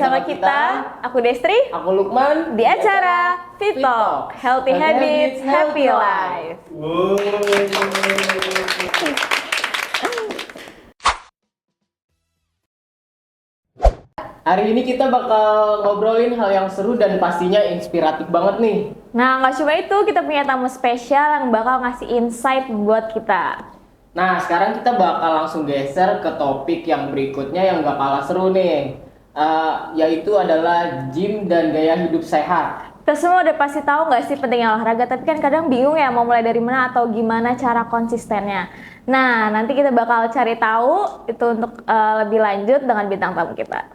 sama kita, aku Destri, aku Lukman, di acara Fit Talk, Healthy Habits, Happy Life. Hari ini kita bakal ngobrolin hal yang seru dan pastinya inspiratif banget nih. Nah, nggak cuma itu, kita punya tamu spesial yang bakal ngasih insight buat kita. Nah, sekarang kita bakal langsung geser ke topik yang berikutnya yang gak kalah seru nih. Yaitu adalah gym dan gaya hidup sehat. Kita semua udah pasti tahu nggak sih pentingnya olahraga, tapi kan kadang bingung ya mau mulai dari mana atau gimana cara konsistennya. Nah, nanti kita bakal cari tahu itu untuk lebih lanjut dengan bintang tamu kita.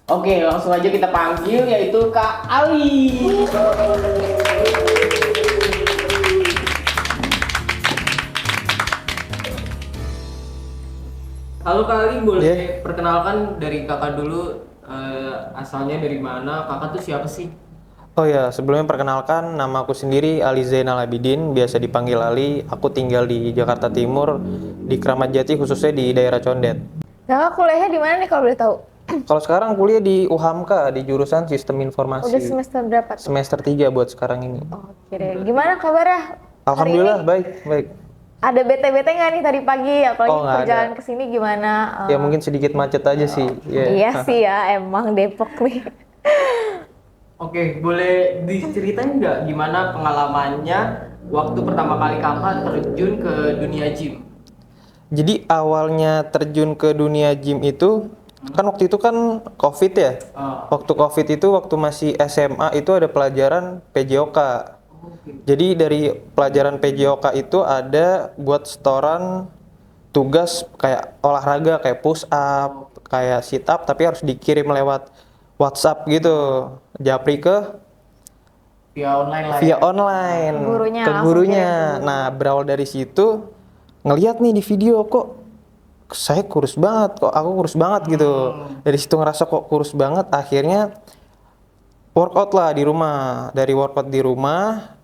Oke, langsung aja kita panggil yaitu Kak Ali. Halo Kak Ali, boleh perkenalkan dari kakak dulu, asalnya dari mana, kakak tuh siapa sih? Oh ya, sebelumnya perkenalkan, nama aku sendiri Ali Zainal Abidin, biasa dipanggil Ali. Aku tinggal di Jakarta Timur, di Kramat Jati, khususnya di daerah Condet. Kakak kuliahnya di mana nih kalau boleh tahu? Kalau sekarang kuliah di UHAMKA, di jurusan Sistem Informasi. Udah semester berapa tuh? Semester 3 buat sekarang ini. Oke deh. Gimana kabarnya? Alhamdulillah, baik. Ada bete-bete nggak nih tadi pagi? Apalagi nggak perjalanan ada. kesini gimana? Ya mungkin sedikit macet aja sih. Iya sih ya, emang Depok nih. Oke, boleh diceritain nggak gimana pengalamannya waktu pertama kali kakak terjun ke dunia gym? Jadi awalnya terjun ke dunia gym itu, kan waktu itu kan COVID ya. Waktu COVID itu, waktu masih SMA itu ada pelajaran PJOK. Jadi dari pelajaran PJOK itu ada buat setoran tugas kayak olahraga, kayak push up, kayak sit up, tapi harus dikirim lewat WhatsApp gitu. Japri ke Via online lah. via online Gurunya ke langsung gurunya. kirim ke Nah, berawal dari situ ngelihat nih di video kok saya kurus banget, kok aku kurus banget gitu. Dari situ ngerasa kok kurus banget, akhirnya workout lah di rumah. Dari workout di rumah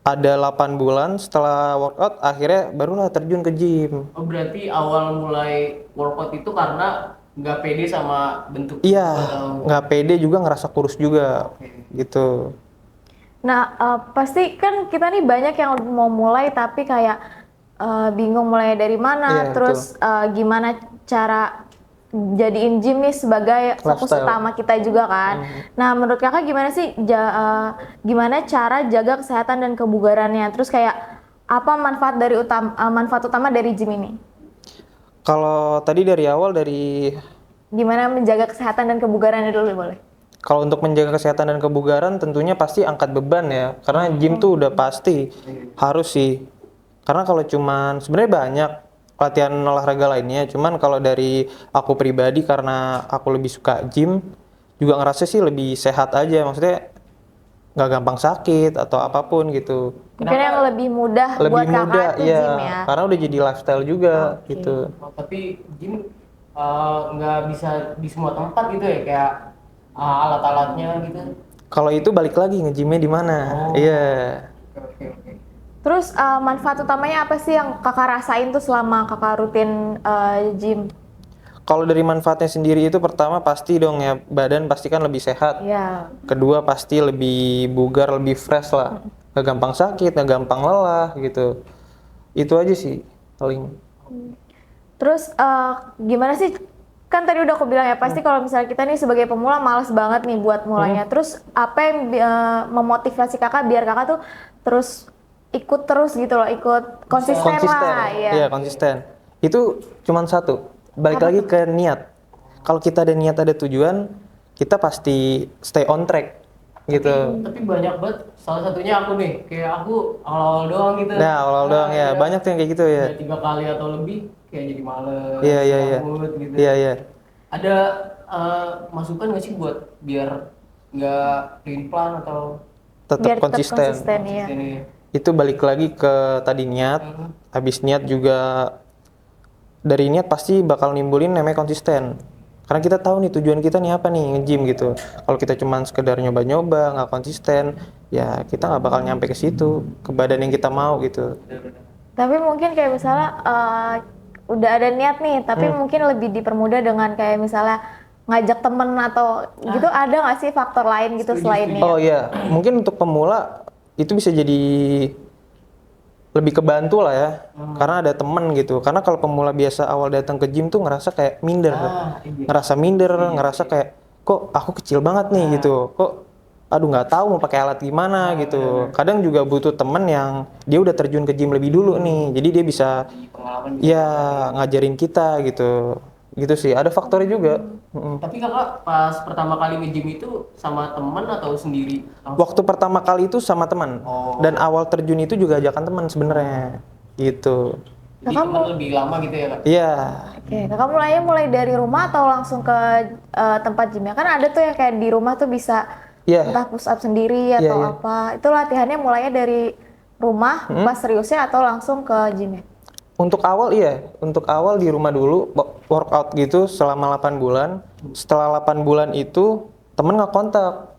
ada 8 bulan, setelah workout akhirnya barulah terjun ke gym. Oh, berarti awal mulai workout itu karena nggak pede sama bentuk tubuh Iya, atau... nggak pede juga, ngerasa kurus juga gitu. Nah, pasti kan kita nih banyak yang mau mulai tapi kayak bingung mulai dari mana, Iya, terus gimana cara jadiin gym nih sebagai fokus Lifestyle. utama kita juga kan. Nah, menurut kakak gimana sih gimana cara jaga kesehatan dan kebugarannya? Terus kayak apa manfaat utama dari gym ini? Kalau tadi dari awal dari Gimana menjaga kesehatan dan kebugarannya dulu boleh? Kalau untuk menjaga kesehatan dan kebugaran tentunya pasti angkat beban ya. Karena gym tuh udah pasti harus sih. Karena kalau cuman sebenarnya banyak latihan olahraga lainnya, cuman kalau dari aku pribadi karena aku lebih suka gym, juga ngerasa sih lebih sehat aja. Maksudnya nggak gampang sakit atau apapun gitu. Mungkin yang lebih mudah Lebih buat kakak mudah, tuh iya. gym ya. Karena udah jadi lifestyle juga gitu. Oh, tapi gym nggak bisa di semua tempat gitu ya, kayak alat-alatnya gitu. Kalau itu balik lagi nge-gymnya di mana? Iya. Oke. Terus manfaat utamanya apa sih yang kakak rasain tuh selama kakak rutin gym? Kalau dari manfaatnya sendiri itu pertama pasti dong ya, badan pasti kan lebih sehat. Ya. Kedua pasti lebih bugar, lebih fresh lah. Gak gampang sakit, gak gampang lelah gitu. Itu aja sih paling. Terus gimana sih? Kan tadi udah aku bilang ya, pasti kalau misalnya kita nih sebagai pemula malas banget nih buat mulainya. Terus apa yang memotivasi kakak biar kakak tuh terus ikut terus gitu loh, ikut konsisten lah. Iya, konsisten. Itu cuman satu, balik lagi ke niat. Kalau kita ada niat, ada tujuan, kita pasti stay on track gitu. Tapi banyak banget, salah satunya aku nih, kayak aku awal-awal doang gitu. Nah, awal doang ya, banyak tuh yang kayak gitu ya. Udah 3 kali atau lebih, kayak jadi males, Iya. takut gitu. Iya. Ada masukan nggak sih buat biar nggak plan atau Tetap Biar tetap konsisten. ya. ini? Itu balik lagi ke tadi niat. Habis niat juga, dari niat pasti bakal nimbulin namanya konsisten. Karena kita tahu nih tujuan kita nih apa nih, nge-gym gitu. Kalau kita cuman sekedar nyoba-nyoba, nggak konsisten, ya kita nggak bakal nyampe ke situ, ke badan yang kita mau gitu. Tapi mungkin kayak misalnya udah ada niat nih, tapi mungkin lebih dipermudah dengan kayak misalnya ngajak temen atau gitu, ada nggak sih faktor lain gitu selain ini? Oh iya, mungkin untuk pemula itu bisa jadi lebih kebantu lah ya, karena ada temen gitu. Karena kalau pemula biasa awal datang ke gym tuh ngerasa kayak minder, ngerasa kayak kok aku kecil banget nih gitu, kok aduh nggak tahu mau pakai alat gimana gitu. Kadang juga butuh temen yang dia udah terjun ke gym lebih dulu nih, jadi dia bisa ya ngajarin kita gitu sih. Ada faktornya juga. Tapi kakak pas pertama kali nge-gym itu sama teman atau sendiri? Waktu pertama kali itu sama teman, dan awal terjun itu juga ajakan teman sebenarnya gitu. Jadi teman lebih lama gitu ya kak? Iya. Oke, kakak mulai dari rumah atau langsung ke tempat gymnya? Kan ada tuh yang kayak di rumah tuh bisa entah push up sendiri atau apa. Itu latihannya mulainya dari rumah pas seriusnya atau langsung ke gymnya? Untuk awal di rumah dulu workout gitu selama 8 bulan. Setelah 8 bulan itu temen nggak kontak,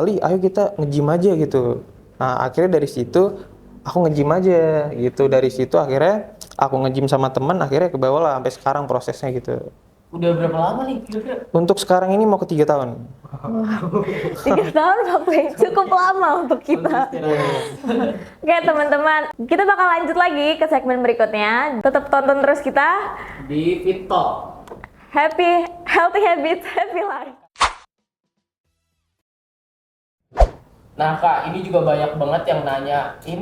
Li ayo kita nge-gym aja gitu. Nah akhirnya dari situ aku nge-gym aja gitu. Dari situ akhirnya aku nge-gym sama temen, akhirnya ke bawah lah sampai sekarang prosesnya gitu. Udah berapa lama nih kira-kira? Untuk sekarang ini mau ke 3 tahun. 3 tahun waktu yang cukup lama untuk kita. Oke teman-teman, kita bakal lanjut lagi ke segmen berikutnya. Tetap tonton terus kita Di Fit Talk. Healthy Habits, Happy Life. Nah kak, ini juga banyak banget yang nanyain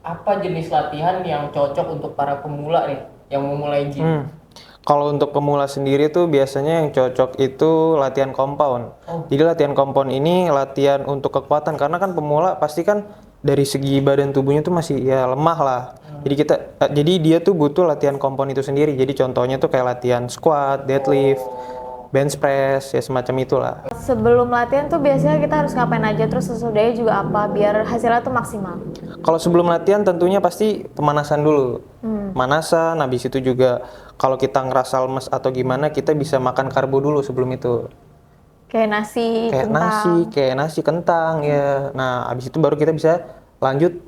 apa jenis latihan yang cocok untuk para pemula nih, yang mau mulai gym. Kalau untuk pemula sendiri tuh biasanya yang cocok itu latihan compound. Jadi latihan compound ini latihan untuk kekuatan, karena kan pemula pasti kan dari segi badan tubuhnya tuh masih ya lemah lah. Jadi dia tuh butuh latihan compound itu sendiri. Jadi contohnya tuh kayak latihan squat, deadlift, bench press, ya semacam itulah. Sebelum latihan tuh biasanya kita harus ngapain aja, terus sesudahnya juga apa biar hasilnya tuh maksimal? Kalau sebelum latihan tentunya pasti pemanasan dulu. Pemanasan, habis itu juga kalau kita ngerasa lemes atau gimana, kita bisa makan karbo dulu sebelum itu. Kayak nasi, kentang ya. Nah, habis itu baru kita bisa lanjut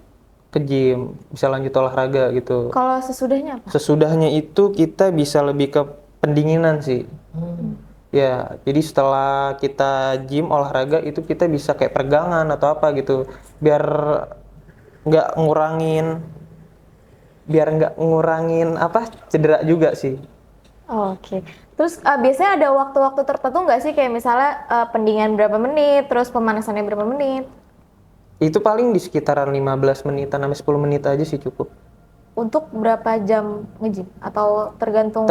ke gym, bisa lanjut olahraga gitu. Kalau sesudahnya apa? Sesudahnya itu kita bisa lebih ke pendinginan sih. Ya, jadi setelah kita gym olahraga itu kita bisa kayak peregangan atau apa gitu, biar nggak ngurangin apa cedera juga sih. Oke. Terus biasanya ada waktu-waktu tertentu nggak sih, kayak misalnya pendinginan berapa menit, terus pemanasannya berapa menit? Itu paling di sekitaran 15 menitan sampai 10 menit aja sih cukup. Untuk berapa jam nge-gym? Atau tergantung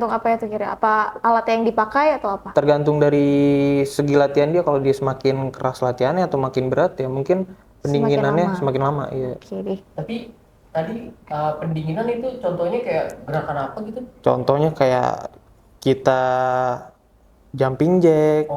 apa ya tuh kira? Apa alat yang dipakai atau apa? Tergantung dari segi latihan dia, kalau dia semakin keras latihannya atau makin berat ya mungkin pendinginannya semakin lama iya. Oke deh. Tapi tadi pendinginan itu contohnya kayak gerakan apa gitu? Contohnya kayak kita jumping jack,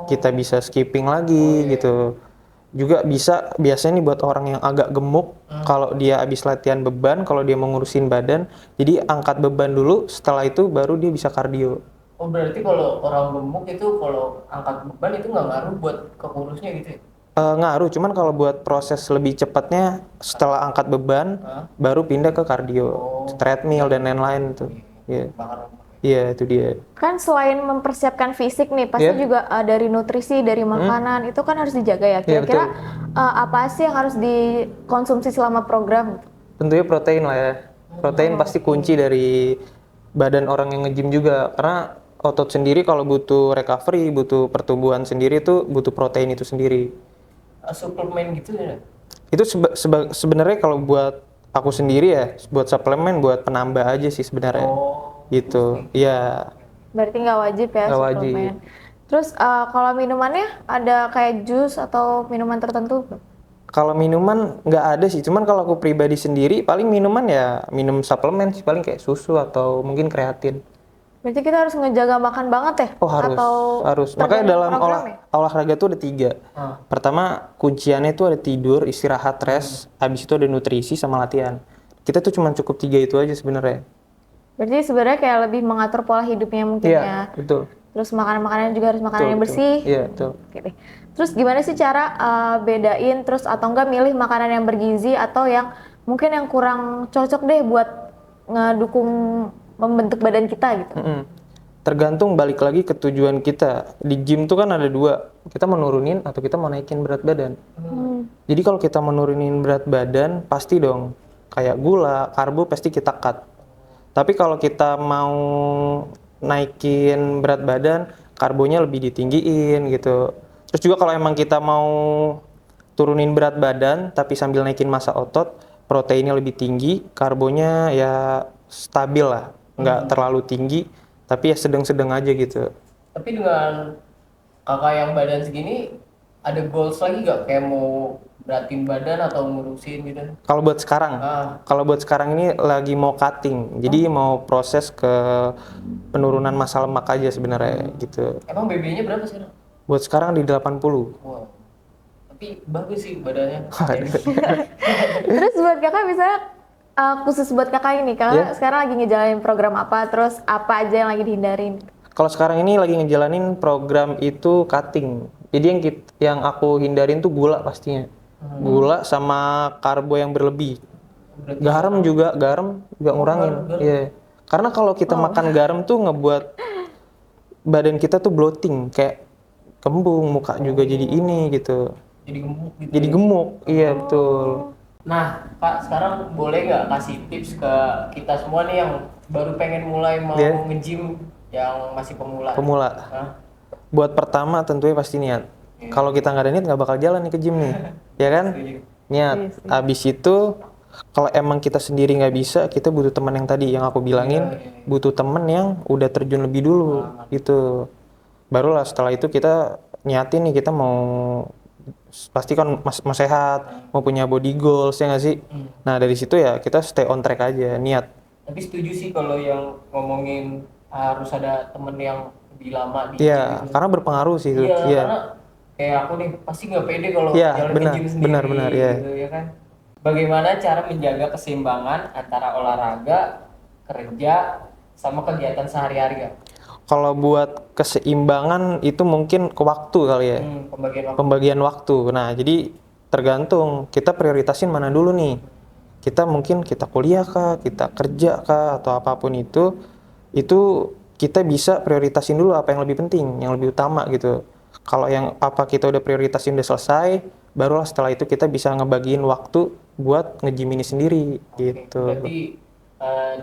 kita bisa skipping lagi gitu. Juga bisa biasanya nih buat orang yang agak gemuk, kalau dia habis latihan beban, kalau dia mau ngurusin badan, jadi angkat beban dulu, setelah itu baru dia bisa kardio. Oh berarti kalau orang gemuk itu kalau angkat beban itu nggak ngaruh buat ke kurusnya gitu ya? Ngaruh, cuman kalau buat proses lebih cepatnya setelah angkat beban baru pindah ke kardio, treadmill dan lain-lain tuh. Iya. Iya, itu dia. Kan selain mempersiapkan fisik nih, pasti juga dari nutrisi, dari makanan itu kan harus dijaga ya. Kira-kira apa sih yang harus dikonsumsi selama program? Tentunya protein lah ya. Protein pasti kunci dari badan orang yang nge-gym juga, karena otot sendiri kalau butuh recovery, butuh pertumbuhan sendiri tuh butuh protein itu sendiri. Suplemen gitu ya? Itu sebenarnya kalau buat aku sendiri ya, buat suplemen, buat penambah aja sih sebenarnya. Gitu. Iya. Berarti nggak wajib ya Nggak suplemen. wajib. Terus kalau minumannya ada kayak jus atau minuman tertentu? Kalau minuman nggak ada sih, cuman kalau aku pribadi sendiri paling minuman ya minum suplemen sih, paling kayak susu atau mungkin kreatin. Berarti kita harus ngejaga makan banget ya? Oh harus. Makanya dalam olahraga tuh ada 3. Pertama kunciannya itu ada tidur, istirahat, rest. Habis itu ada nutrisi sama latihan. Kita tuh cuma cukup 3 itu aja sebenarnya. Berarti sebenarnya kayak lebih mengatur pola hidupnya mungkin ya? Iya, betul. Terus makanan-makanan juga harus makanan yang bersih. Iya, betul. Oke deh. Terus gimana sih cara bedain terus atau enggak milih makanan yang bergizi atau yang mungkin yang kurang cocok deh buat ngedukung membentuk badan kita gitu? tergantung balik lagi ke tujuan kita. Di gym tuh kan ada dua, kita menurunin atau kita mau naikin berat badan. Jadi kalau kita menurunin berat badan, pasti dong kayak gula, karbo pasti kita cut. Tapi kalau kita mau naikin berat badan, karbonya lebih ditinggiin gitu. Terus juga kalau emang kita mau turunin berat badan tapi sambil naikin massa otot, proteinnya lebih tinggi, karbonya ya stabil lah, nggak terlalu tinggi, tapi ya sedang-sedang aja gitu. Tapi dengan kakak yang badan segini, ada goals lagi nggak kayak mau beratin badan atau ngurusin gitu? Kalau buat sekarang ini lagi mau cutting, jadi mau proses ke penurunan massa lemak aja sebenarnya gitu. Emang BB-nya berapa sekarang? Buat sekarang di 80. Wow. Tapi bagus sih badannya. Terus buat kakak misalnya khusus buat kakak ini, kakak sekarang lagi ngejalanin program apa, terus apa aja yang lagi dihindarin? Kalau sekarang ini lagi ngejalanin program itu cutting. Jadi yang aku hindarin tuh gula pastinya. Gula sama karbo yang berlebih. Garam juga ngurangin. Iya. Karena kalau kita makan garam tuh ngebuat badan kita tuh bloating, kayak kembung, muka juga jadi ini gitu. Jadi gemuk gitu. Jadi gemuk, iya betul. Nah, Kak, sekarang boleh nggak kasih tips ke kita semua nih yang baru pengen mulai mau nge-gym yang masih pemula? Hah? Buat pertama tentunya pasti niat. Kalau kita nggak ada niat nggak bakal jalan nih ke gym nih, ya kan? Niat. Abis itu kalau emang kita sendiri nggak bisa, kita butuh teman yang tadi yang aku bilangin, butuh teman yang udah terjun lebih dulu, gitu. Barulah setelah itu kita niatin nih kita mau pasti kan mau sehat, mau punya body goals ya nggak sih? Nah dari situ ya kita stay on track aja, niat. Tapi setuju sih kalau yang ngomongin harus ada temen yang lebih lama di Iya, gym. karena berpengaruh sih itu. Iya, Iya. karena kayak aku nih pasti nggak pede kalau Iya, jalan benar, ke gym sendiri benar, iya. gitu ya kan. Bagaimana cara menjaga keseimbangan antara olahraga, kerja, sama kegiatan sehari-hari ya? Kalau buat keseimbangan itu mungkin ke waktu kali ya. Pembagian waktu. Nah, jadi tergantung kita prioritasin mana dulu nih. Kita mungkin kita kuliah kah, kita kerja kah, atau apapun itu kita bisa prioritasin dulu apa yang lebih penting, yang lebih utama gitu. Kalau yang apa kita udah prioritasin udah selesai, barulah setelah itu kita bisa ngebagiin waktu buat nge-gym ini sendiri gitu. Berarti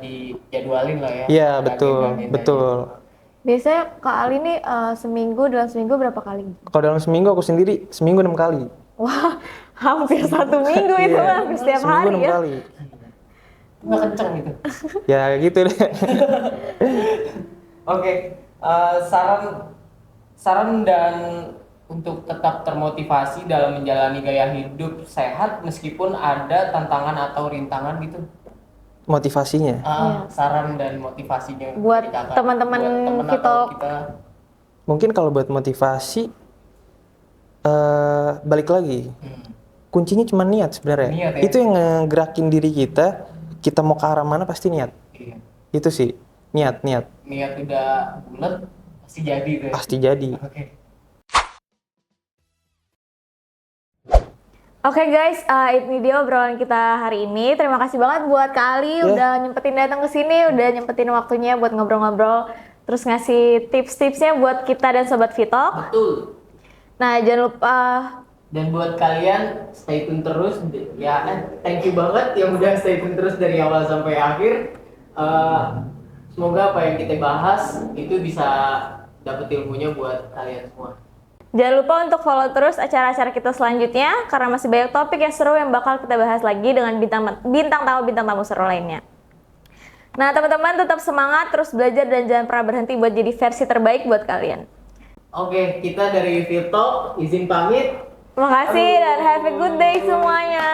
dijadwalin lah ya. Iya, betul. Biasanya Kak Ali nih dalam seminggu berapa kali? Kalau dalam seminggu aku sendiri seminggu 6 kali. Wah, hampir 1 minggu itu hampir setiap seminggu hari 6 ya. kali. Nggak kenceng gitu. Ya gitu deh. Oke, saran dan untuk tetap termotivasi dalam menjalani gaya hidup sehat meskipun ada tantangan atau rintangan gitu. Motivasinya. Saran dan motivasinya Buat dari kakak. teman-teman Buat temen atau kita. Mungkin kalau buat motivasi balik lagi. Kuncinya cuma niat sebenarnya. Niat, ya? Itu yang ngegerakin diri kita mau ke arah mana pasti niat. Iya. Itu sih, niat. Niat udah bulat pasti jadi tuh. Pasti jadi. Oke guys, ini dia obrolan kita hari ini. Terima kasih banget buat Kak Ali udah nyempetin datang ke sini, udah nyempetin waktunya buat ngobrol-ngobrol, terus ngasih tips-tipsnya buat kita dan Sobat Vitalk. Betul. Nah, jangan lupa. Dan buat kalian stay tune terus ya. Thank you banget yang udah stay tune terus dari awal sampai akhir. Semoga apa yang kita bahas itu bisa dapet ilmunya buat kalian semua. Jangan lupa untuk follow terus acara-acara kita selanjutnya karena masih banyak topik yang seru yang bakal kita bahas lagi dengan bintang tamu seru lainnya. Nah, teman-teman tetap semangat, terus belajar dan jangan pernah berhenti buat jadi versi terbaik buat kalian. Oke, kita dari Vitalk izin pamit. Terima kasih dan have a good day semuanya.